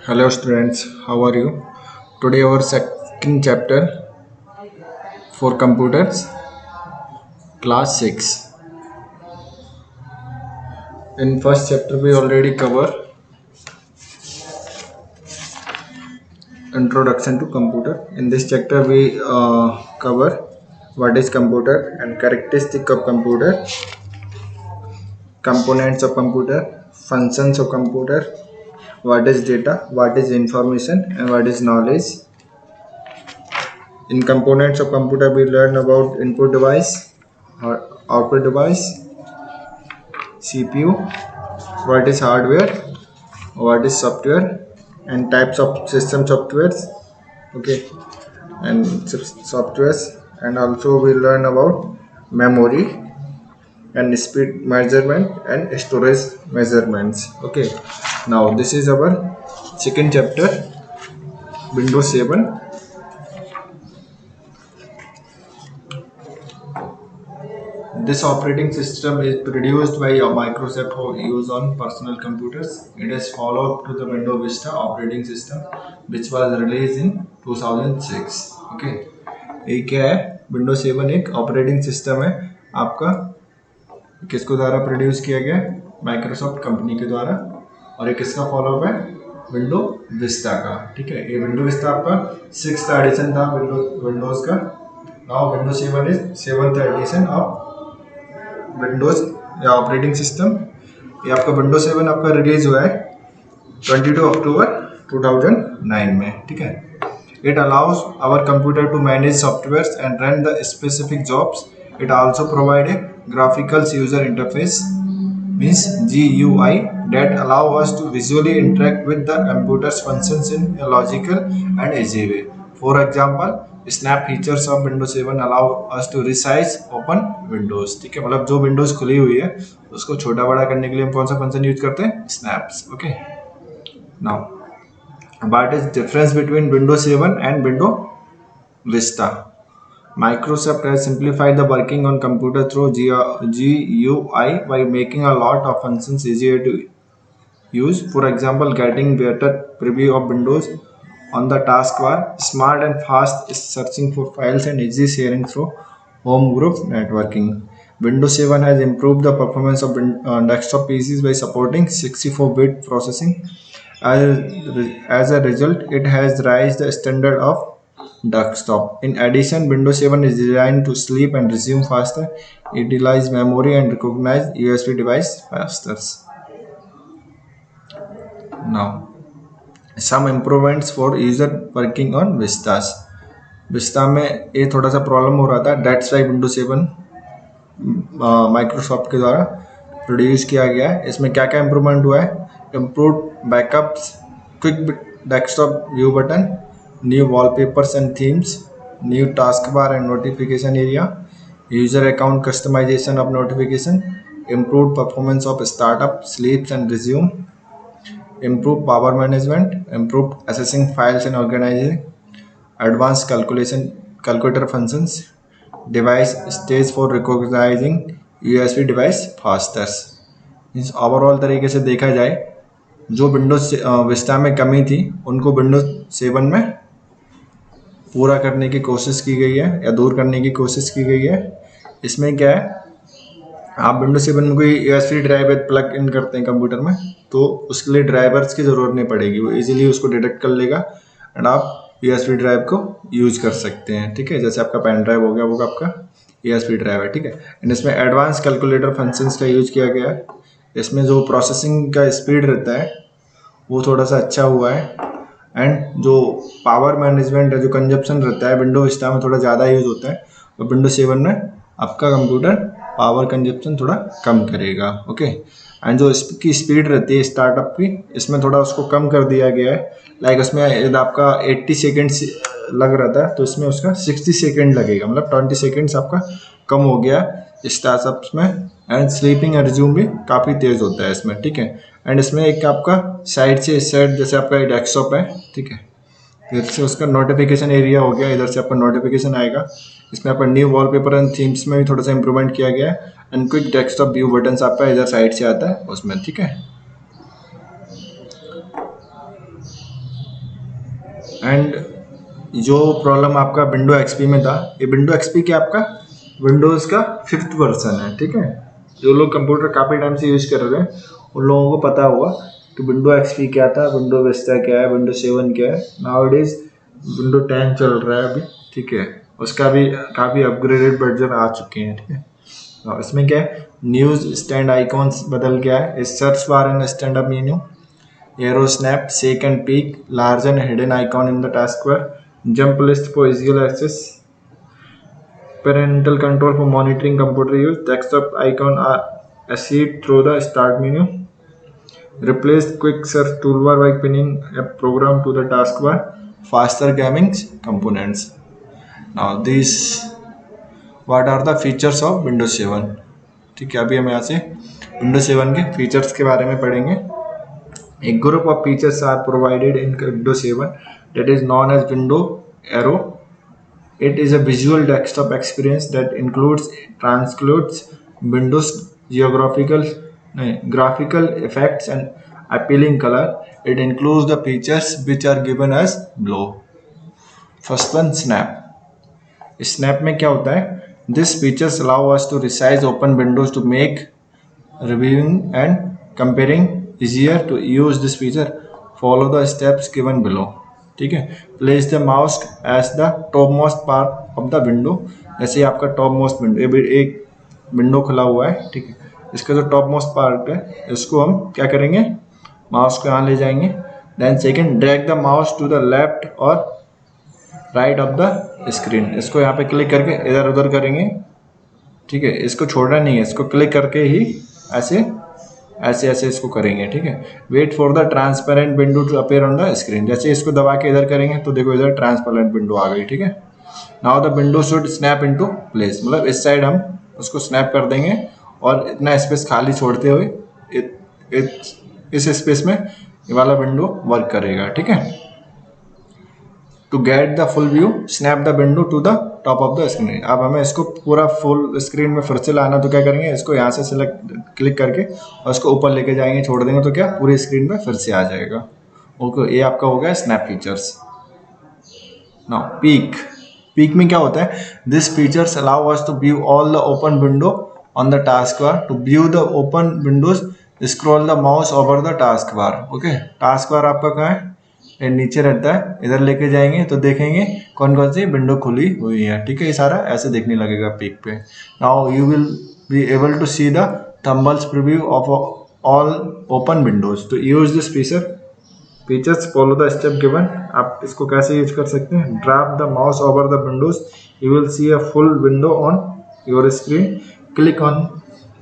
Hello students, how are you? Today our second chapter for computers, class 6. In first chapter we already cover introduction to computer. In this chapter we cover what is computer and characteristic of computer, components of computer, functions of computer, what is data, what is information and what is knowledge. In components of computer we learn about input device, output device, CPU, what is hardware, what is software and types of system softwares, okay, and softwares, and also we learn about memory and speed measurement and storage measurements. Okay, now this is our second chapter, Windows 7. This operating system is produced by Microsoft for use on personal computers. It is followed to the Windows Vista operating system, which was released in 2006. Okay, ये क्या है? Windows 7 एक operating system है आपका, किसको द्वारा produce किया गया? माइक्रोसॉफ्ट कंपनी के द्वारा, और ये किसका फॉलोअप है? विंडो विस्टा का। ठीक है, ये विंडो विस्टा आपका 6th एडिशन था विंडोज का। Now Windows 7 is 7th edition of Windows या ऑपरेटिंग सिस्टम। ये आपका विंडोज 7 आपका रिलीज हुआ है 22 अक्टूबर 2009 में। ठीक है, it allows our computer to manage software and run the specific jobs. It also provide a graphical user interface means GUI that allow us to visually interact with the computer's functions in a logical and easy way. For example, snap features of Windows 7 allow us to resize open windows. ठीक है, मतलब जो Windows खुली हुई है उसको छोटा बड़ा करने के लिए हम कौन सा फंक्शन यूज करते हैं? Snaps. Okay, now what is difference between Windows 7 and Windows Vista? Microsoft has simplified the working on computer through GUI by making a lot of functions easier to use. For example, getting better preview of Windows on the taskbar, smart and fast searching for files, and easy sharing through home group networking. Windows 7 has improved the performance of desktop PCs by supporting 64-bit processing. As a result, it has raised the standard of desktop. In addition, Windows 7 is designed to sleep and resume faster, utilize memory and recognize USB device faster. Now, some improvements for user working on Vistas. Vista में ये थोड़ा सा problem हो रहा था, that's why Windows 7 Microsoft के द्वारा produce किया गया है। इसमें क्या क्या इम्प्रूवमेंट हुआ है? Improved backups, quick desktop view button, new wallpapers and themes, new taskbar and notification area, user account customization of notification, improved performance of startup, sleeps and resume, improved power management, improved accessing files and organizing, advanced calculator functions, device stage for recognizing USB device faster. Means overall तरीके से देखा जाए, जो Windows Vista में कमी थी उनको Windows 7 में पूरा करने की कोशिश की गई है या दूर करने की कोशिश की गई है। इसमें क्या है, आप विंडोज 7 में कोई USB ड्राइव प्लग इन करते हैं कंप्यूटर में, तो उसके लिए ड्राइवर्स की ज़रूरत नहीं पड़ेगी, वो इजीली उसको डिटेक्ट कर लेगा एंड आप USB ड्राइव को यूज कर सकते हैं। ठीक है, जैसे आपका पेन ड्राइव हो गया, वो आपका USB ड्राइव है। ठीक है, एंड इसमें एडवांस कैलकुलेटर फंक्शंस का यूज किया गया है। इसमें जो प्रोसेसिंग का स्पीड रहता है वो थोड़ा सा अच्छा हुआ है, एंड जो पावर मैनेजमेंट है, जो कंजप्शन रहता है विंडो विस्टा में थोड़ा ज़्यादा यूज होता है, और विंडो 7 में आपका कंप्यूटर पावर कंजप्शन थोड़ा कम करेगा। ओके, एंड जो इसकी स्पीड रहती है स्टार्टअप की, इसमें थोड़ा उसको कम कर दिया गया है। लाइक उसमें आपका 80 सेकेंड्स लग रहा था, तो इसमें उसका 60 सेकेंड लगेगा, मतलब 20 सेकेंड्स आपका कम हो गया स्टार्टअप्स में। एंड स्लीपिंग एंड रिज्यूम भी काफ़ी तेज़ होता है इसमें। ठीक है, एंड इसमें एक आपका साइड से इस साइड जैसे आपका डेस्कटॉप है, ठीक है, इधर से उसका नोटिफिकेशन एरिया हो गया, इधर से आपका नोटिफिकेशन आएगा। इसमें आपका न्यू वॉलपेपर एंड थीम्स में भी थोड़ा सा इंप्रूवमेंट किया गया है, and quick desktop view button आपका इधर साइड से आता है उसमें। ठीक है, एंड जो प्रॉब्लम आपका विंडो एक्सपी में था, ये विंडो एक्सपी क्या आपका विंडोज़ का 5th वर्जन है, ठीक है। जो लोग कंप्यूटर काफ़ी टाइम से यूज़ कर रहे हैं उन लोगों को पता होगा कि विंडो एक्सपी क्या था, विंडो विस्टा क्या है, विंडो 7 क्या है। नाउअडेज विंडो 10 चल रहा है अभी, ठीक है। उसका भी काफ़ी अपग्रेडेड वर्जन आ चुके हैं, ठीक है। और इसमें क्या है, न्यूज़ स्टैंड आइकॉन्स बदल गया है, search bar in stand up menu, arrow snap, shake and peek, large and hidden icon in the taskbar, jump list for easier access, parental control for monitoring computer use, desktop icon are accessed through the start menu, replace quick search toolbar by pinning a program to the taskbar, faster gaming components. Now these what are the features of Windows 7, ठीक है। अभी हम यहाँ से Windows 7 के features के बारे में पढ़ेंगे। A group of features are provided in Windows 7 that is known as Window Arrow. It is a visual desktop experience that transcludes Windows graphical effects and appealing color. It includes the features which are given as below. First one, Snap. Snap में क्या होता है? This features allow us to resize open windows to make reviewing and comparing easier. To use this feature, follow the steps given below, ठीक है। Place the mouse as the topmost part of the window. जैसे आपका top most window, एक window खुला हुआ है, ठीक है। इसका जो टॉप मोस्ट पार्ट है इसको हम क्या करेंगे, माउस को यहाँ ले जाएंगे। Then second, drag the mouse to the left और राइट ऑफ द स्क्रीन। इसको यहाँ पे क्लिक करके इधर उधर करेंगे, ठीक है। इसको छोड़ना नहीं है, इसको क्लिक करके ही ऐसे ऐसे ऐसे इसको करेंगे, ठीक है। Wait for the transparent window to appear on the screen. जैसे इसको दबा के इधर करेंगे तो देखो इधर ट्रांसपेरेंट विंडो आ गई, ठीक है। Now the window should snap into place, मतलब इस साइड हम उसको स्नैप कर देंगे और इतना स्पेस खाली छोड़ते हुए इस स्पेस में ये वाला विंडो वर्क करेगा, ठीक है। To get the full view, snap the window to the top of the screen. अब हमें इसको पूरा फुल स्क्रीन में फिर से लाना, तो क्या करेंगे, इसको यहाँ से सिलेक्ट क्लिक करके और इसको ऊपर लेके जाएंगे, छोड़ देंगे तो क्या पूरी स्क्रीन पे फिर से आ जाएगा। ओके, ये आपका हो गया स्नैप फीचर्स। नाउ पीक में क्या होता है, this features allow us to view all the open window on the taskbar. To view the open windows, scroll the mouse over the taskbar. Okay, taskbar आपका कहाँ है, ये नीचे रहता है, इधर लेके जाएंगे तो देखेंगे कौन कौन सी विंडो खुली हुई है, ठीक है। ये सारा ऐसे देखने लगेगा पीक पे। Now you will be able to see the thumbnails preview of all open windows. To use this features follow the step given. आप इसको कैसे यूज कर सकते हैं, drag the mouse over the windows, you will see a full window on your screen. Click on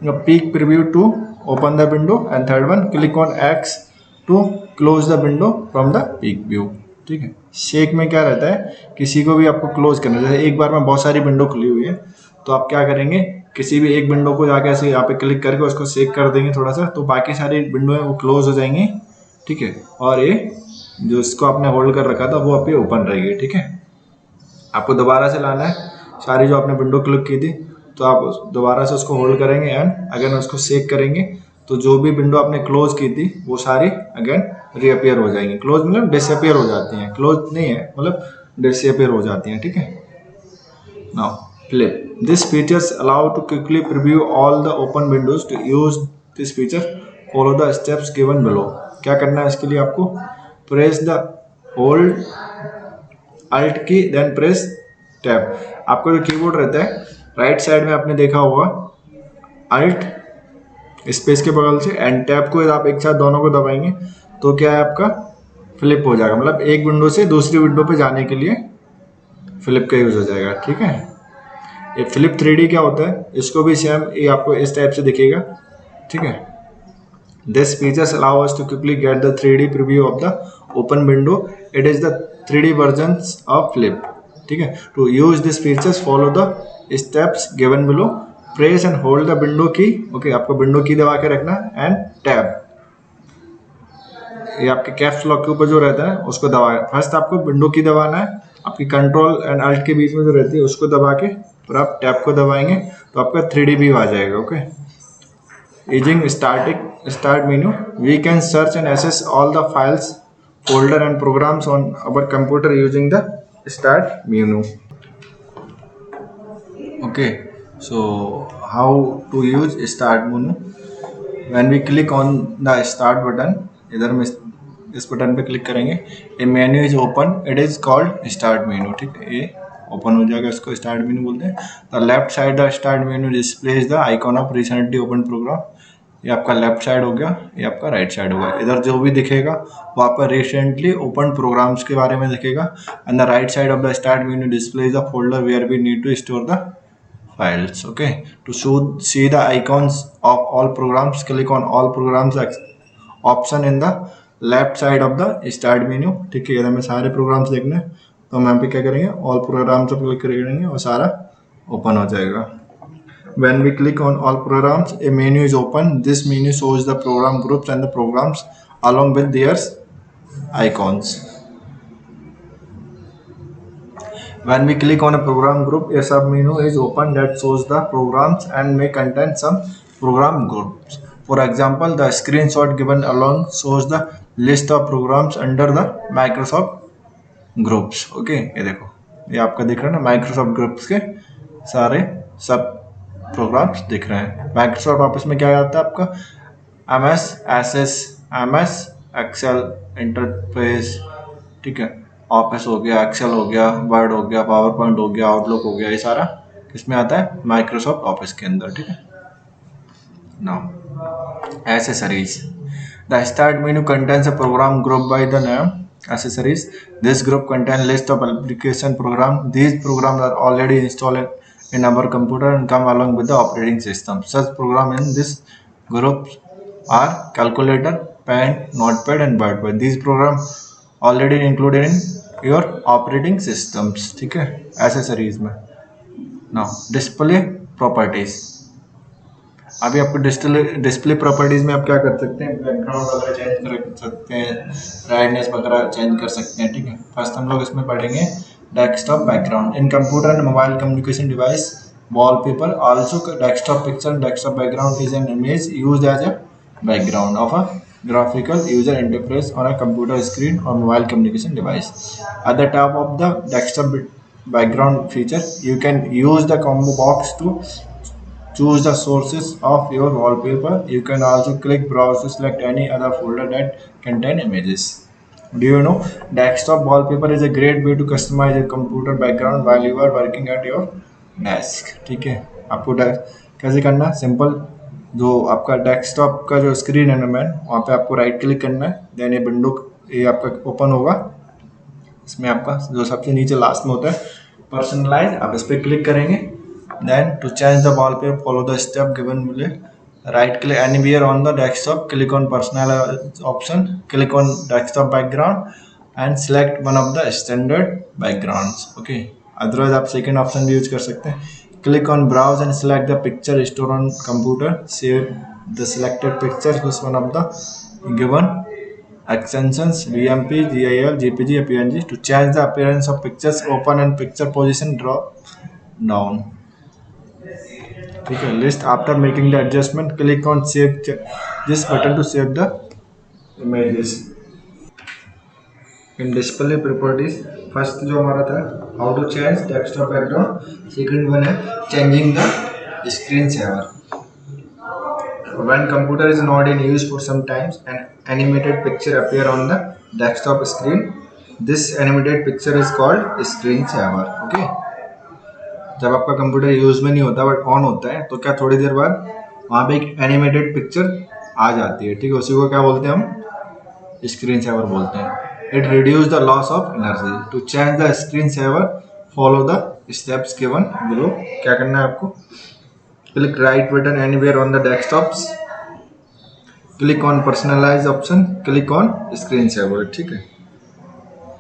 peek preview to open the window, and third one, click on X to close the window from the peek view, ठीक है। Shake में क्या रहता है, किसी को भी आपको क्लोज करना, जैसे एक बार में बहुत सारी विंडो खुली हुई है तो आप क्या करेंगे, किसी भी एक विंडो को जाके ऐसे यहाँ पे क्लिक करके उसको शेक कर देंगे थोड़ा सा, तो बाकी सारी विंडो है वो क्लोज हो जाएंगी, ठीक है। और ये जो इसको आपने होल्ड कर रखा था वो आप ये ओपन रहेगी, ठीक है। आपको दोबारा से लाना है सारी जो आपने विंडो क्लिक की थी, तो आप दोबारा से उसको होल्ड करेंगे एंड अगेन उसको शेक करेंगे, तो जो भी विंडो आपने क्लोज की थी वो सारी अगेन रीअपियर हो जाएंगी। क्लोज मतलब डिसअपियर हो जाती हैं, क्लोज नहीं है मतलब डिसअपियर हो जाती हैं, ठीक है। Now flip, this features allow to quickly preview all the open windows. To use this feature, follow the steps given below. क्या करना है इसके लिए, आपको press the hold alt key then press tab. आपका जो कीबोर्ड रहता है राइट साइड में आपने देखा होगा अल्ट स्पेस के बगल से एंड टैब को आप एक साथ दोनों को दबाएंगे तो क्या है आपका फ्लिप हो जाएगा, मतलब एक विंडो से दूसरी विंडो पे जाने के लिए फ्लिप का यूज हो जाएगा, ठीक है। ये फ्लिप 3D क्या होता है, इसको भी सेम ये आपको इस टाइप से दिखेगा, ठीक है। This features allow us to quickly get the 3D preview of the open window. It is the 3D versions of flip, ठीक है। To use this features, follow the steps given below. Press and hold the window key, okay, आपको window key दबा के रखना and tab, ये आपके caps lock के ऊपर जो रहता है उसको दबा, फर्स्ट आपको विंडो की दबाना है, आपकी कंट्रोल एंड अल्ट के बीच में जो रहती है उसको दबा के और आप टैब को दबाएंगे तो आपका 3D व्यू आ जाएगा, okay. Using start menu, we can search and access all the files folder and programs on our computer using the start menu. Okay, so how to use start menu? When we click on the start button, इधर में इस button पे click करेंगे, a menu is open, it is called start menu. ठीक है, ये open हो जाएगा, इसको स्टार्ट मेन्यू बोलते हैं. The left side the start menu displays the icon of recently open program. ये आपका लेफ्ट साइड हो गया, ये आपका राइट साइड हो गया. इधर जो भी दिखेगा वो आपका रिसेंटली ओपन प्रोग्राम्स के बारे में दिखेगा. And the right side of the start menu displays the folder where we need to store the files. Okay, to see the icons of all programs, click on all programs option in the left side of the start menu. ठीक है, हमें सारे programmes देखने हैं तो हम यहाँ पे क्या करेंगे, ऑल प्रोग्राम्स पर क्लिक करेंगे और सारा ओपन हो जाएगा. When we click on all programs, a menu is open. This menu shows the program groups and the programs along with their icons. When we click on a program group, a sub-menu is open that shows the programs and may contain some program groups. For example, the screenshot given along shows the list of programs under the Microsoft groups. Okay, ये देखो, ये आपका दिख रहा है ना, Microsoft groups के सारे सब प्रोग्राम्स दिख रहे हैं. Microsoft ऑफिस में क्या आता है आपका, MS Access, MS Excel interface. ठीक है, ऑफिस हो गया, एक्सेल हो गया, वर्ड हो गया, पावर पॉइंट हो गया, आउटलुक हो गया, ये सारा किसमें आता है, माइक्रोसॉफ्ट ऑफिस के अंदर. ठीक है. Now accessories. The start menu contains a program group by the name accessories. This group contains list of application program. These programs are already installed in our computer and come along with the operating system. Such programs in this group are calculator, Paint, Notepad and WordPad. These programs already included in your operating systems. ठीक है, accessories में. Now display properties. अभी आपको display properties में आप क्या कर सकते हैं, बैकग्राउंड वगैरह चेंज कर सकते हैं, ब्राइटनेस वगैरह चेंज कर सकते हैं. ठीक है, फर्स्ट हम लोग इसमें पढ़ेंगे desktop background. In computer and mobile communication device wallpaper also desktop picture desktop background is an image used as a background of a graphical user interface on a computer screen or mobile communication device. At the top of the desktop background feature, you can use the combo box to choose the sources of your wallpaper. You can also click browse to select any other folder that contain images. Do you know desktop wallpaper is a great way to customize your computer background while you are working at your desk. ठीक है, आपको कैसे करना, simple. जो आपका desktop का जो screen है ना मैन, वहाँ पे आपको राइट क्लिक करना है. देन ये विंडो ये आपका ओपन होगा. इसमें आपका जो सबसे नीचे लास्ट में होता है पर्सनलाइज, आप इस पर क्लिक करेंगे. Then to change the wallpaper follow the step given मिले. Right click anywhere on the desktop, click on personalize option, click on desktop background and select one of the standard backgrounds. Okay, otherwise आप second option भी use कर सकते हैं. Click on browse and select the picture stored on computer. Save the selected pictures with one of the given extensions VMP, GIL, JPG, or PNG. To change the appearance of pictures, open and picture position drop down. ठीक है, list. After making the adjustment, click on save this button to save the images. In display properties, first जो हमारा था how to change desktop background, second one है changing the screen saver. When computer is not in use for some times an animated picture appear on the desktop screen. This animated picture is called screen saver. Okay, जब आपका computer use में नहीं होता but on होता है तो क्या थोड़ी देर बाद वहाँ पे एक एनिमेटेड पिक्चर आ जाती है. ठीक है, उसी को क्या बोलते हैं हम, स्क्रीन सेवर बोलते हैं. It reduces the loss of energy. To change the screensaver, follow the steps given below. क्या करना है आपको, click right button anywhere on the desktops, click on personalize option, click on screensaver. ठीक है,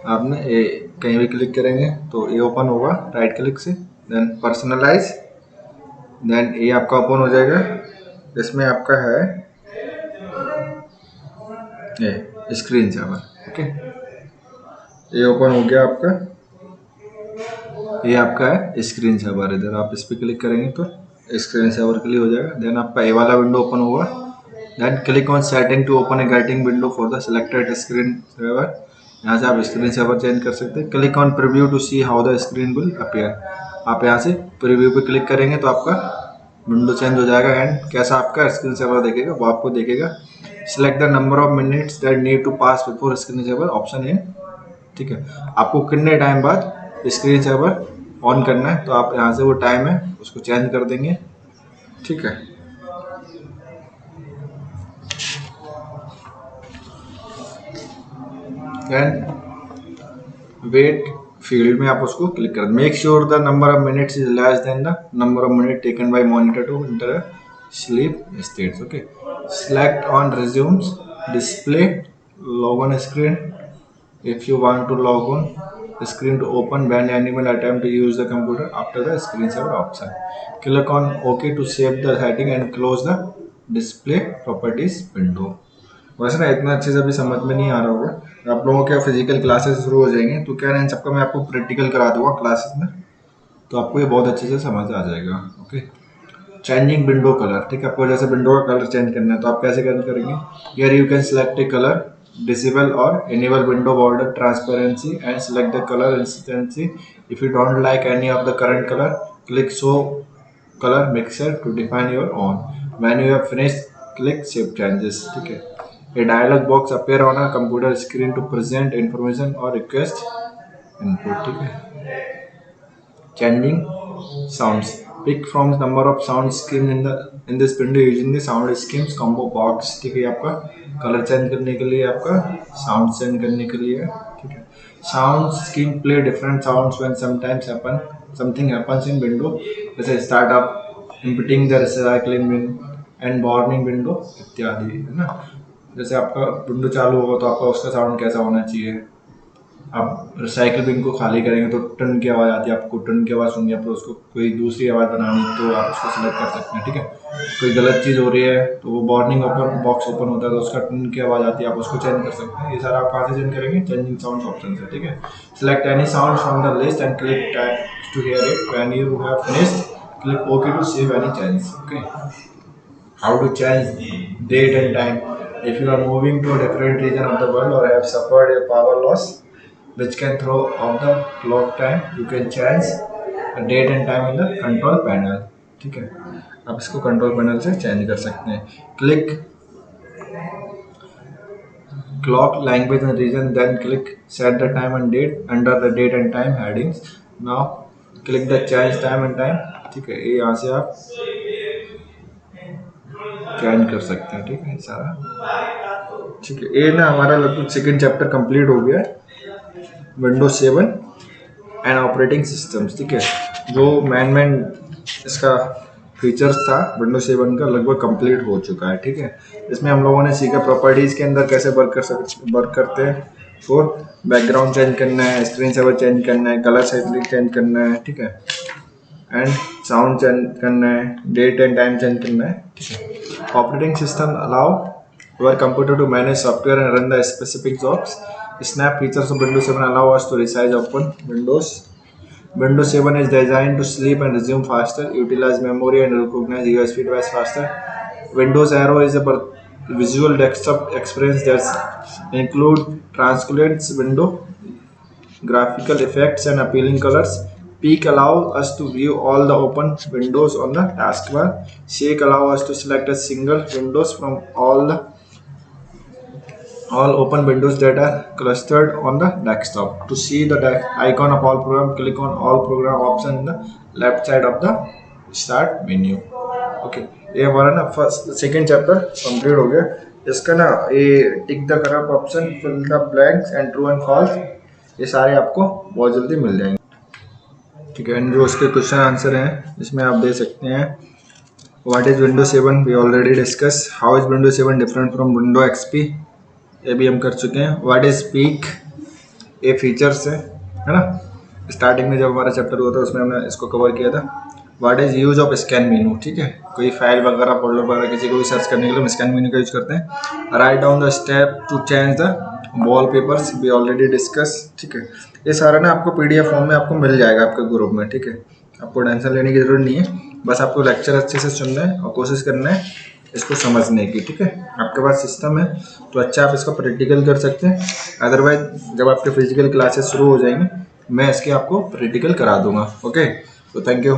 आपने ये कहीं भी क्लिक करेंगे तो ये ओपन होगा राइट क्लिक से. देन पर्सनलाइज, देन ये आपका ओपन हो जाएगा. इसमें आपका है ये स्क्रीन सेवर. ओके, ये ओपन हो गया आपका, ये आपका है स्क्रीन सेवर. इधर आप इस पर क्लिक करेंगे तो स्क्रीन सेवर के लिए हो जाएगा. देन आपका ये वाला विंडो ओपन होगा. Then click on setting to open a getting window for the selected screen saver. यहाँ से आप स्क्रीन सेवर चेंज कर सकते हैं। Click on preview to see how the screen will appear. आप यहाँ से प्रीव्यू पे क्लिक करेंगे तो आपका विंडो चेंज हो जाएगा एंड कैसा आपका स्क्रीन सेवर देखेगा वो आपको देखेगा। Select the number of minutes that need to pass before screen saver option in. ठीक है, आपको कितने टाइम बाद स्क्रीन सेवर ऑन करना है तो आप यहाँ से वो टाइम है उसको चेंज कर देंगे। ठीक है, एंड वेट फील्ड में आप उसको क्लिक कर make sure the number of minutes is less than the number of minute taken by monitor to enter sleep states. Okay, select on resumes display log on screen if you want to log on screen to open when anyone attempt to use the computer after the screensaver option. Click on OK to save the setting and close the display properties window. वैसे ना इतना अच्छे से अभी समझ में नहीं आ रहा होगा, आप लोगों के फिजिकल क्लासेस शुरू हो जाएंगे तो क्या इन सबका मैं आपको प्रैक्टिकल करा दूंगा क्लासेस में, तो आपको ये बहुत अच्छे से समझ आ जाएगा। Okay, changing window colour. ठीक है, आपको जैसे विंडो का कलर चेंज करना है तो आप कैसे करेंगे, here you can select A colour, disable or enable window border transparency and select the color instancy. If you don't like any of the current color, click show color mixer to define your own. When you have finished, click save changes. ठीक है, a dialog box appear on a computer screen to present information or request input. ठीक है, changing sounds. Pick from the number of sound schemes in this window using the sound schemes combo box. ठीक है, आपका colour change करने के लिए, आपका sound change करने के लिए। ठीक है, sound scheme play different sounds when sometimes happen something happens in window, जैसे start up, emptying the recycling and warning window इत्यादि, है ना। जैसे आपका विंडो चालू होगा तो आपका उसका साउंड कैसा होना चाहिए, आप रिसाइकिल बिन को खाली करेंगे तो टन की आवाज़ आती है, आपको टन की आवाज़ सुननी है, आपको उसको कोई दूसरी आवाज़ बनानी तो आप उसको सिलेक्ट कर सकते हैं। ठीक है, कोई गलत चीज़ हो रही है तो वो वार्निंग ओपन बॉक्स ओपन होता है तो उसका टन की आवाज़ आती है, आप उसको चेंज कर सकते हैं। ये सारा आप कहाँ से चेंज करेंगे, चेंजिंग साउंड ऑप्शन से। ठीक है, select any sound from the list and click to hear it. When you have finished, click okay to save any change. Okay, how to change date and time. If you are moving to a different region of the world or have suffered a power loss which can throw off the clock time, you can change the date and time in the control panel. ठीक है, आप इसको control panel से change कर सकते हैं। Click clock language and region, then click set the time and date under the date and time headings. Now click the change time and time. ठीक है, ये यहाँ से आप चेंज कर सकते हैं। ठीक है, सारा ठीक है। ये ना हमारा लगभग सेकेंड चैप्टर कंप्लीट हो गया है, विंडोज 7 एंड ऑपरेटिंग सिस्टम्स। ठीक है, जो मैन इसका फीचर्स था विंडोज 7 का लगभग कंप्लीट हो चुका है। ठीक है, इसमें हम लोगों ने सीखा प्रॉपर्टीज़ के अंदर कैसे वर्क करते हैं, फोर बैकग्राउंड चेंज करना है, स्क्रीन सेवर चेंज करना है, कलर सेटिंग चेंज करना है। ठीक है, एंड साउंड चेंज करना है, डेट एंड टाइम चेंज करना है। ठीक है, operating system allow your computer to manage software and run the specific jobs. Snap features of Windows 7 allow us to resize open Windows. Windows 7 is designed to sleep and resume faster, utilize memory and recognize USB device faster. Windows Aero is a visual desktop experience that include translucent window, graphical effects and appealing colors. Peek allow us to view all the open windows on the taskbar. Shake allow us to select a single windows from all open windows that are clustered on the desktop. To see the icon of all program, click on all program option in the left side of the start menu. Okay, ये हमारा ना first second chapter complete हो गया। इसका ना ये tick the current option, fill the blanks and true and false, ये सारे आपको बहुत जल्दी मिल जाएंगे। ठीक है, जो उसके क्वेश्चन आंसर हैं इसमें आप दे सकते हैं। What is Windows 7, we already discuss. How is Windows 7 different from window XP, ये भी हम कर चुके हैं। व्हाट इज पीक, ये फीचर्स है ना, स्टार्टिंग में जब हमारा चैप्टर हुआ था उसमें हमने इसको कवर किया था। What is use of scan मेनू, ठीक है, कोई फाइल वगैरह फोल्डर वगैरह किसी को भी सर्च करने के लिए हम स्कैन मेनू का यूज करते हैं। Write down the step to change the wallpapers, we already discuss. ठीक है, ये सारा ना आपको PDF फॉर्म में आपको मिल जाएगा आपके ग्रुप में। ठीक है, आपको टेंशन लेने की जरूरत नहीं है, बस आपको लेक्चर अच्छे से सुनना है और कोशिश करना है इसको समझने की। ठीक है, आपके पास सिस्टम है तो अच्छा आप इसका प्रैक्टिकल कर सकते हैं। अदरवाइज जब आपके फिजिकल क्लासेस शुरू हो जाएंगे मैं इसके आपको प्रैक्टिकल करा दूंगा। ओके, तो थैंक यू।